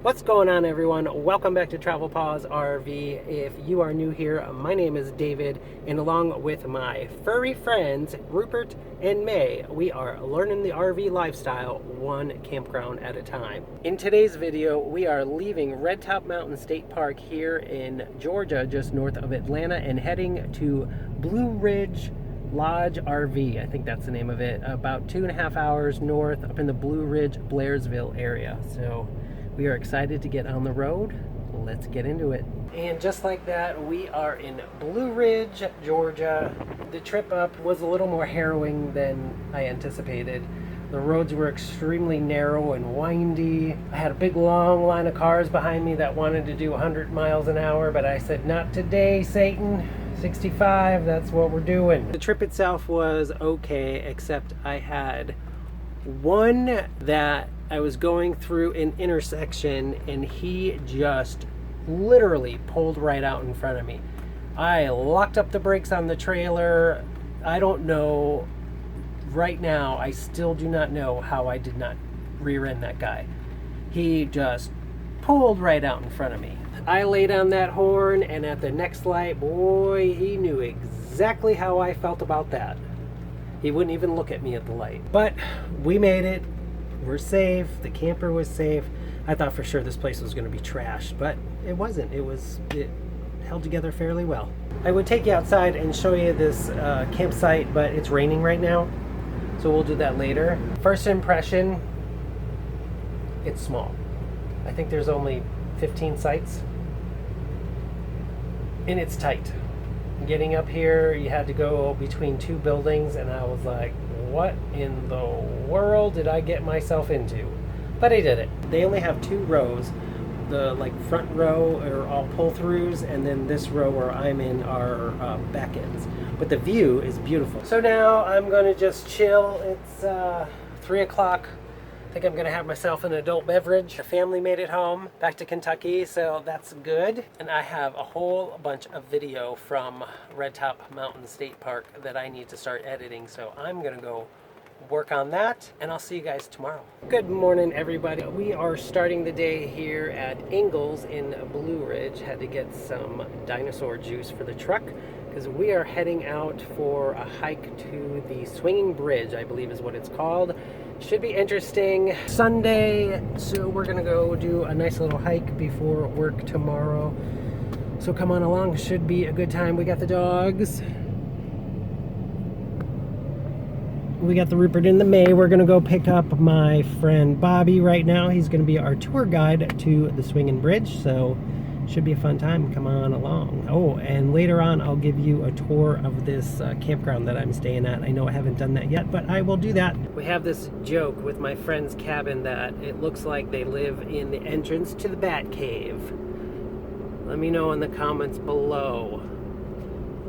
What's going on, everyone? Welcome back to TravelPaws RV. If you are new here, my name is David, and along with my furry friends, Rupert and Mae, we are learning the RV lifestyle one campground at a time. In today's video, we are leaving Red Top Mountain State Park here in Georgia, just north of Atlanta, and heading to Blue Ridge Lodge RV. I think that's the name of it. About 2.5 hours north up in the Blue Ridge, Blairsville area. So we are excited to get on the road. Let's get into it. And just like that, we are in Blue Ridge, Georgia. The trip up was a little more harrowing than I anticipated. The roads were extremely narrow and windy. I had a big long line of cars behind me that wanted to do 100 miles an hour, but I said, not today, Satan. 65, that's what we're doing. The trip itself was okay, except I had one that I was going through an intersection and he just literally pulled right out in front of me. I locked up the brakes on the trailer. I don't know, right now, I still do not know how I did not rear end that guy. He just pulled right out in front of me. I laid on that horn, and at the next light, boy, he knew exactly how I felt about that. He wouldn't even look at me at the light. But we made it. We're safe. The camper was safe. I thought for sure this place was going to be trashed, but it wasn't. It held together fairly well. I would take you outside and show you this campsite, but it's raining right now, so we'll do that later. First impression, it's small. I think there's only 15 sites, and it's tight. Getting up here, you had to go between two buildings, and I was like, what in the world did I get myself into? But I did it. They only have two rows. The front row are all pull-throughs, and then this row where I'm in are back ends. But the view is beautiful. So now I'm gonna just chill. It's 3 o'clock. I think I'm gonna have myself an adult beverage. The family made it home back to Kentucky, so that's good. And I have a whole bunch of video from Red Top Mountain State Park that I need to start editing, so I'm gonna go work on that, and I'll see you guys tomorrow. Good morning, everybody. We are starting the day here at Ingalls in Blue Ridge. Had to get some dinosaur juice for the truck because we are heading out for a hike to the Swinging Bridge, I believe is what it's called. Should be interesting. Sunday, so we're gonna go do a nice little hike before work tomorrow. So come on along, should be a good time. We got the dogs. We got the Rupert and the Mae. We're gonna go pick up my friend Bobby right now. He's gonna be our tour guide to the Swinging Bridge, so should be a fun time. Come on along. Oh, and later on I'll give you a tour of this campground that I'm staying at. I know I haven't done that yet, but I will do that. We have this joke with my friend's cabin that it looks like they live in the entrance to the Bat Cave. Let me know in the comments below.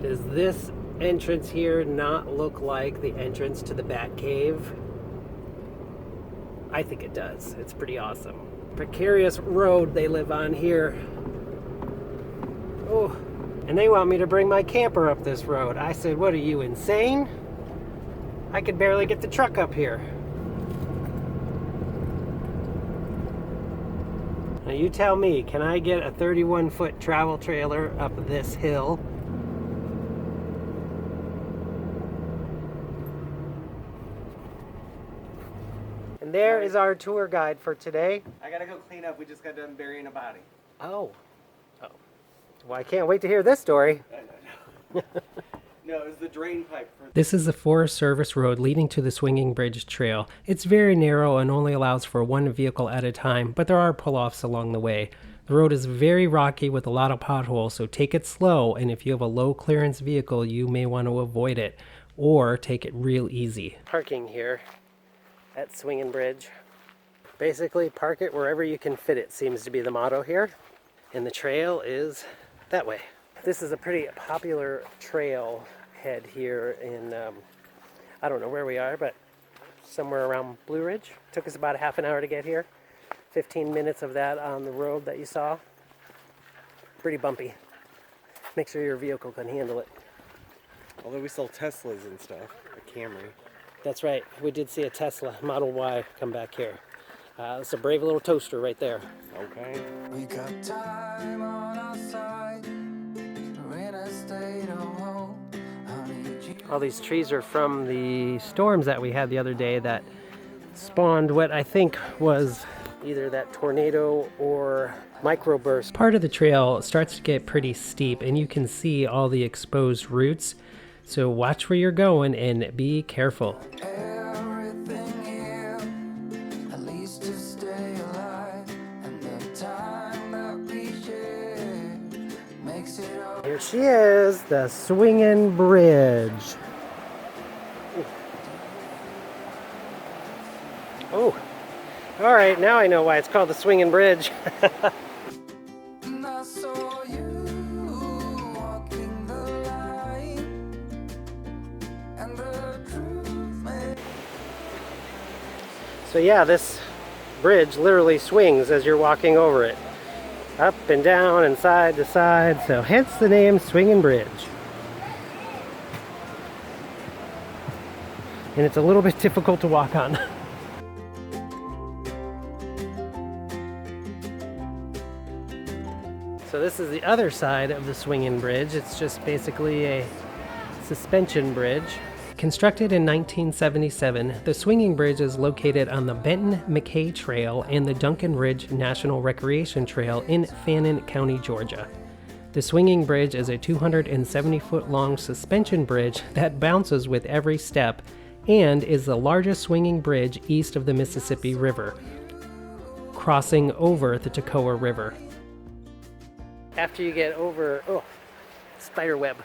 Does this entrance here not look like the entrance to the Bat Cave? I think it does. It's pretty awesome. Precarious road they live on here. Oh, and they want me to bring my camper up this road. I said, what are you, insane? I could barely get the truck up here. Now you tell me, can I get a 31-foot travel trailer up this hill? And there is our tour guide for today. I gotta go clean up. We just got done burying a body. Oh. Well, I can't wait to hear this story. No, it was the drain pipe. This is the Forest Service road leading to the Swinging Bridge Trail. It's very narrow and only allows for one vehicle at a time, but there are pull-offs along the way. The road is very rocky with a lot of potholes, so take it slow, and if you have a low clearance vehicle, you may want to avoid it, or take it real easy. Parking here at Swinging Bridge. Basically, park it wherever you can fit it seems to be the motto here, and the trail is that way. This is a pretty popular trail head here in, I don't know where we are, but somewhere around Blue Ridge. Took us about a half an hour to get here. 15 minutes of that on the road that you saw. Pretty bumpy. Make sure your vehicle can handle it. Although we sell Teslas and stuff, a Camry. That's right. We did see a Tesla Model Y come back here. It's a brave little toaster right there. Okay. We got time on our side. We're in a state of hope. All these trees are from the storms that we had the other day that spawned what I think was either that tornado or microburst. Part of the trail starts to get pretty steep and you can see all the exposed roots. So watch where you're going and be careful. Everything here, at least to stay alive. And the time that we share makes it all. Here she is, the swinging bridge. Oh, all right, now I know why it's called the swinging bridge. And I saw you walking the line. And the truth made. So yeah, this bridge literally swings as you're walking over it. Up and down and side to side, so hence the name Swinging Bridge. And it's a little bit difficult to walk on. So this is the other side of the Swinging Bridge. It's just basically a suspension bridge. Constructed in 1977, the Swinging Bridge is located on the Benton-McKay Trail and the Duncan Ridge National Recreation Trail in Fannin County, Georgia. The Swinging Bridge is a 270-foot long suspension bridge that bounces with every step and is the largest swinging bridge east of the Mississippi River, crossing over the Toccoa River. After you get over, spider web.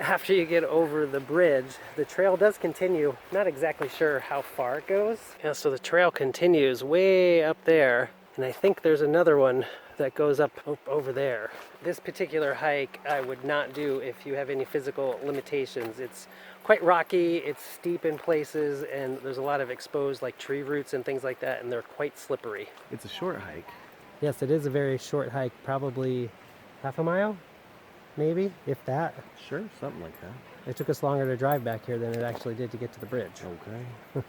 After you get over the bridge, the trail does continue. Not exactly sure how far it goes. Yeah, so the trail continues way up there, and I think there's another one that goes up over there. This particular hike I would not do if you have any physical limitations. It's quite rocky, it's steep in places, and there's a lot of exposed like tree roots and things like that, and they're quite slippery. It's a short hike. Yes, it is a very short hike, probably half a mile, maybe, if that. Sure, something like that. It took us longer to drive back here than it actually did to get to the bridge. Okay.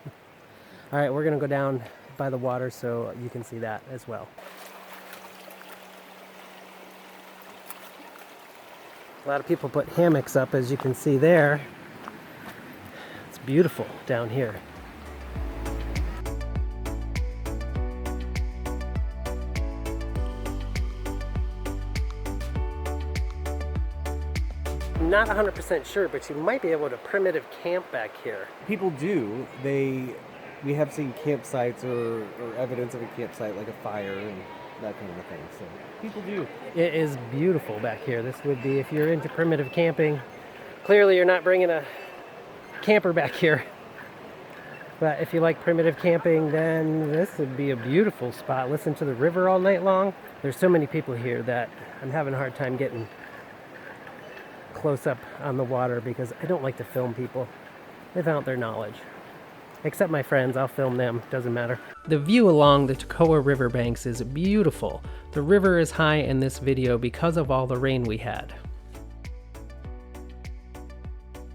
All right, we're gonna go down by the water so you can see that as well. A lot of people put hammocks up, as you can see there. It's beautiful down here. Not 100% sure, but you might be able to primitive camp back here. People do. We have seen campsites or evidence of a campsite, like a fire and that kind of a thing. So people do. It is beautiful back here. This would be, if you're into primitive camping, clearly you're not bringing a camper back here. But if you like primitive camping, then this would be a beautiful spot. Listen to the river all night long. There's so many people here that I'm having a hard time getting close up on the water because I don't like to film people without their knowledge. Except my friends, I'll film them, doesn't matter. The view along the Toccoa riverbanks is beautiful. The river is high in this video because of all the rain we had.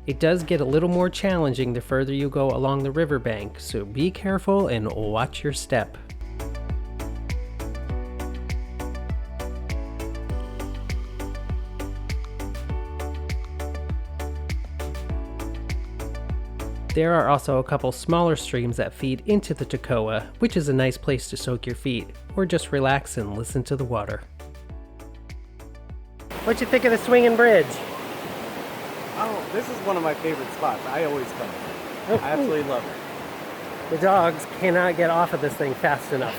It does get a little more challenging the further you go along the riverbank, so be careful and watch your step. There are also a couple smaller streams that feed into the Toccoa, which is a nice place to soak your feet, or just relax and listen to the water. What'd you think of the swinging bridge? Oh, this is one of my favorite spots. I always come here. I absolutely love it. The dogs cannot get off of this thing fast enough.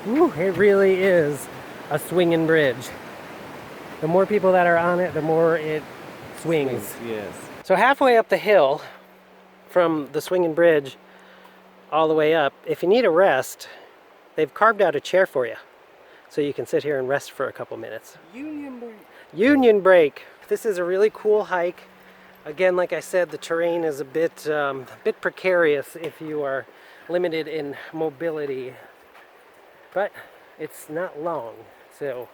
Woo, it really is a swinging bridge. The more people that are on it, the more it swings. Yes. So halfway up the hill from the swinging bridge all the way up, if you need a rest, they've carved out a chair for you. So you can sit here and rest for a couple minutes. Union break. Union break. This is a really cool hike. Again, like I said, the terrain is a bit precarious if you are limited in mobility, but it's not long. So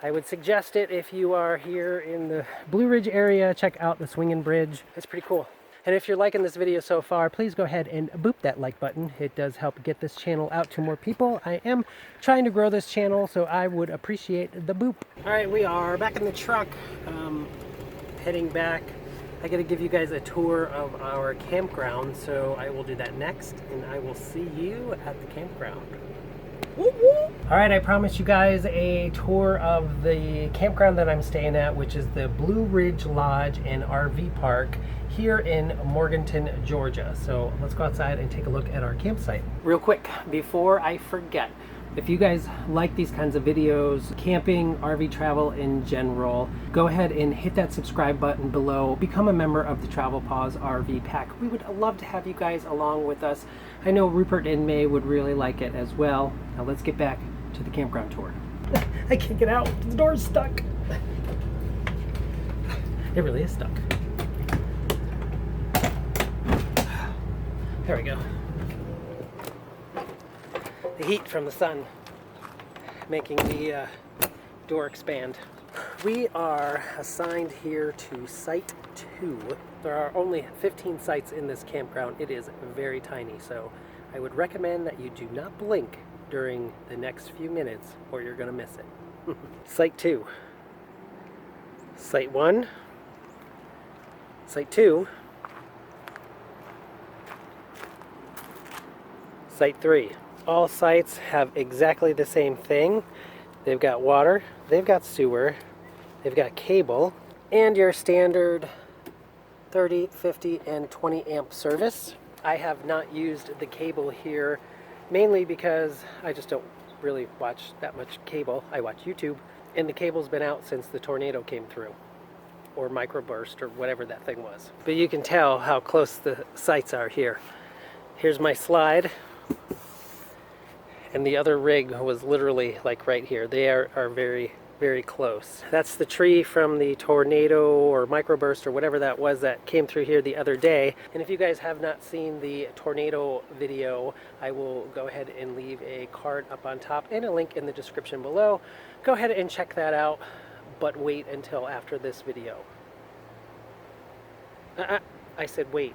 I would suggest it if you are here in the Blue Ridge area. Check out the swinging bridge. It's pretty cool. And if you're liking this video so far, please go ahead and boop that like button. It does help get this channel out to more people. I am trying to grow this channel, so I would appreciate the boop. All right, we are back in the truck, heading back. I got to give you guys a tour of our campground, so I will do that next, and I will see you at the campground. Woo woo! All right, I promised you guys a tour of the campground that I'm staying at, which is the Blue Ridge Lodge and RV Park here in Morganton, Georgia. So let's go outside and take a look at our campsite. Real quick, before I forget, if you guys like these kinds of videos, camping, RV travel in general, go ahead and hit that subscribe button below. Become a member of the TravelPaws RV pack. We would love to have you guys along with us. I know Rupert and Mae would really like it as well. Now let's get back to the campground tour. I can't get out. The door's stuck. It really is stuck. There we go. The heat from the sun making the door expand. We are assigned here to Site 2. There are only 15 sites in this campground. It is very tiny, so I would recommend that you do not blink during the next few minutes or you're going to miss it. Site 2. Site 1. Site 2. Site 3. All sites have exactly the same thing. They've got water, they've got sewer, they've got cable, and your standard 30, 50, and 20 amp service. I have not used the cable here mainly because I just don't really watch that much cable. I watch YouTube, and the cable's been out since the tornado came through, or microburst, or whatever that thing was. But you can tell how close the sites are here. Here's my slide. And the other rig was literally like right here. They are very, very close. That's the tree from the tornado or microburst or whatever that was that came through here the other day. And if you guys have not seen the tornado video, I will go ahead and leave a card up on top and a link in the description below. Go ahead and check that out, but wait until after this video. I said wait.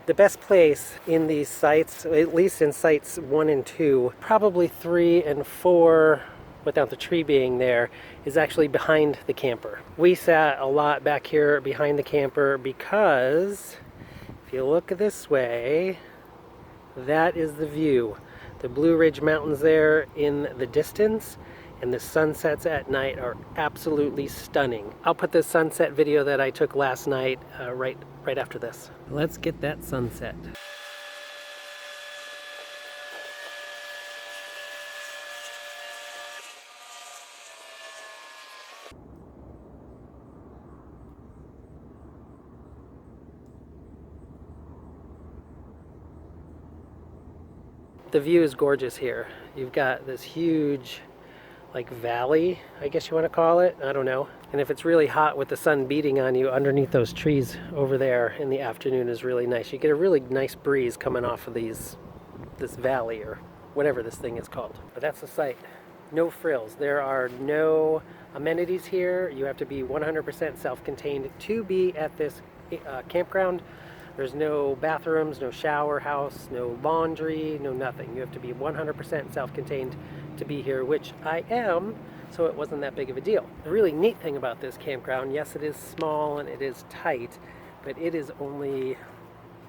The best place in these sites, at least in sites 1 and 2, probably 3 and 4, without the tree being there, is actually behind the camper. We sat a lot back here behind the camper because if you look this way, that is the view. The Blue Ridge Mountains there in the distance, and the sunsets at night are absolutely stunning. I'll put the sunset video that I took last night right after this. Let's get that sunset. The view is gorgeous here. You've got this huge like valley, I guess you want to call it. I don't know. And if it's really hot with the sun beating on you, underneath those trees over there in the afternoon is really nice. You get a really nice breeze coming off of this valley or whatever this thing is called. But that's the site. No frills. There are no amenities here. You have to be 100% self-contained to be at this campground. There's no bathrooms, no shower house, no laundry, no nothing. You have to be 100% self-contained to be here, which I am, so it wasn't that big of a deal. The really neat thing about this campground, yes, it is small and it is tight, but it is only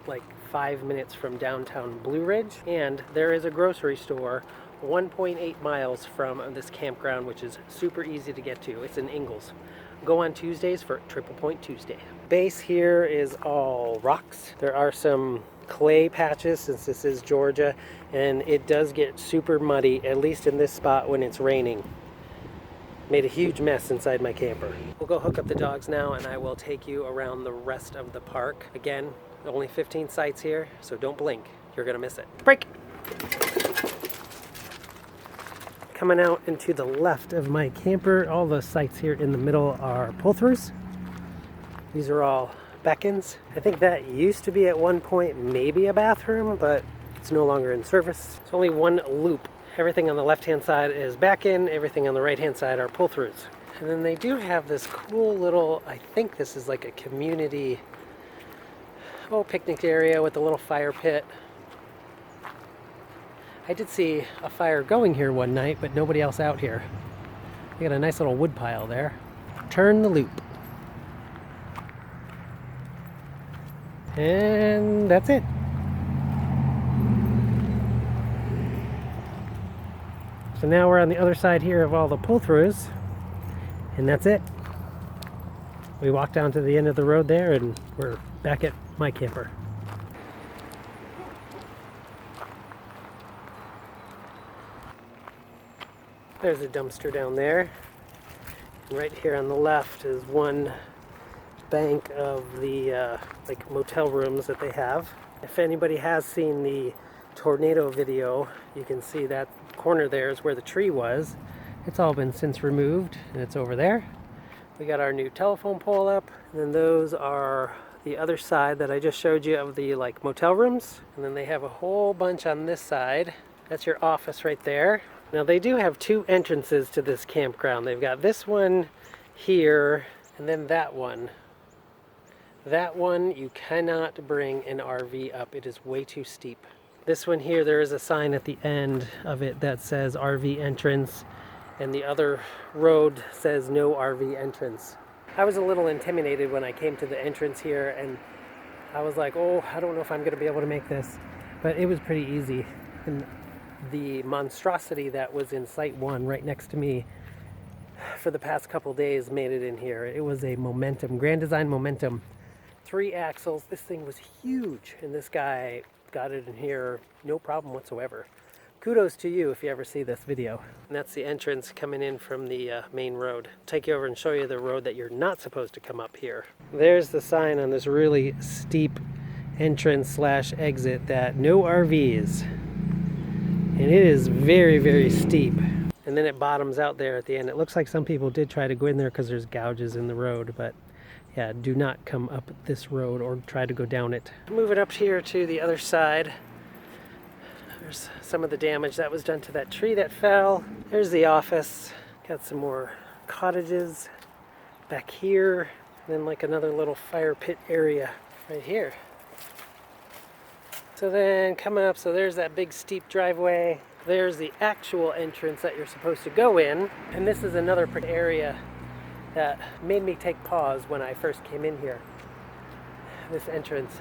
like 5 minutes from downtown Blue Ridge, and there is a grocery store 1.8 miles from this campground, which is super easy to get to. It's in Ingalls. Go on Tuesdays for Triple Point Tuesday. Base here is all rocks. There are some clay patches since this is Georgia, and it does get super muddy, at least in this spot when it's raining. Made a huge mess inside my camper. We'll go hook up the dogs now, and I will take you around the rest of the park. Again, only 15 sites here, so don't blink. You're gonna miss it. Break! Coming out into the left of my camper, all the sites here in the middle are pull-throughs. These are all beckons. I think that used to be at one point maybe a bathroom, but it's no longer in service. It's only one loop. Everything on the left-hand side is back in, everything on the right-hand side are pull-throughs. And then they do have this cool little, I think this is like a community, picnic area with a little fire pit. I did see a fire going here one night, but nobody else out here. We got a nice little wood pile there. Turn the loop. And that's it. So now we're on the other side here of all the pull-throughs, and that's it. We walked down to the end of the road there, and we're back at my camper. There's a dumpster down there. And right here on the left is one bank of the like motel rooms that they have. If anybody has seen the tornado video, you can see that corner there is where the tree was. It's all been since removed, and it's over there. We got our new telephone pole up, and then those are the other side that I just showed you of the like motel rooms. And then they have a whole bunch on this side. That's your office right there. Now they do have two entrances to this campground. They've got this one here, and then that one. That one you cannot bring an RV up. It is way too steep. This one here, there is a sign at the end of it that says RV entrance, and the other road says no RV entrance. I was a little intimidated when I came to the entrance here, and I was like, oh, I don't know if I'm gonna be able to make this, but it was pretty easy. And the monstrosity that was in Site 1 right next to me for the past couple days made it in here. It was a Momentum, Grand Design Momentum, 3 axles. This thing was huge, and this guy got it in here no problem whatsoever. Kudos to you if you ever see this video. And that's the entrance coming in from the main road. Take you over and show you the road that you're not supposed to come up here. There's the sign on this really steep entrance slash exit that no RVs. And it is very, very steep. And then it bottoms out there at the end. It looks like some people did try to go in there because there's gouges in the road, but yeah, do not come up this road or try to go down it. Moving up here to the other side, there's some of the damage that was done to that tree that fell. There's the office. Got some more cottages back here. And then like another little fire pit area right here. So then coming up, so there's that big steep driveway. There's the actual entrance that you're supposed to go in. And this is another area that made me take pause when I first came in here. This entrance.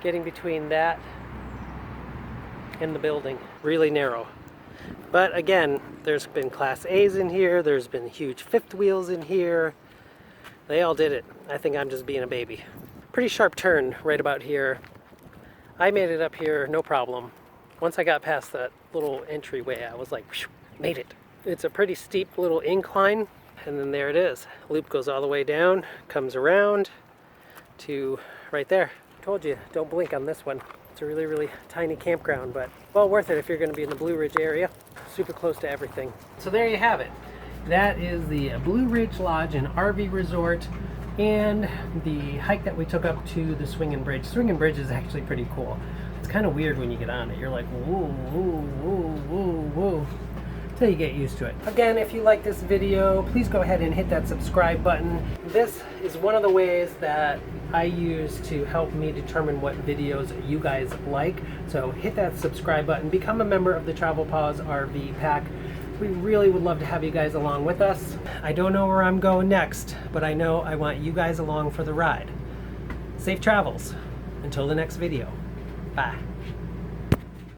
Getting between that and the building. Really narrow. But again, there's been Class A's in here. There's been huge fifth wheels in here. They all did it. I think I'm just being a baby. Pretty sharp turn right about here. I made it up here, no problem. Once I got past that little entryway, I was like, whew, made it. It's a pretty steep little incline, and then there it is. Loop goes all the way down, comes around to right there. I told you, don't blink on this one. It's a really, really tiny campground, but well worth it if you're gonna be in the Blue Ridge area. Super close to everything. So there you have it. That is the Blue Ridge Lodge and RV Resort, and the hike that we took up to the Swinging Bridge. Swinging Bridge is actually pretty cool. It's kind of weird when you get on it. You're like, whoa, whoa, whoa, whoa, whoa, till you get used to it. Again, if you like this video, please go ahead and hit that subscribe button. This is one of the ways that I use to help me determine what videos you guys like. So hit that subscribe button, become a member of the TravelPaws RV pack. We really would love to have you guys along with us. I don't know where I'm going next, but I know I want you guys along for the ride. Safe travels. Until the next video. Bye.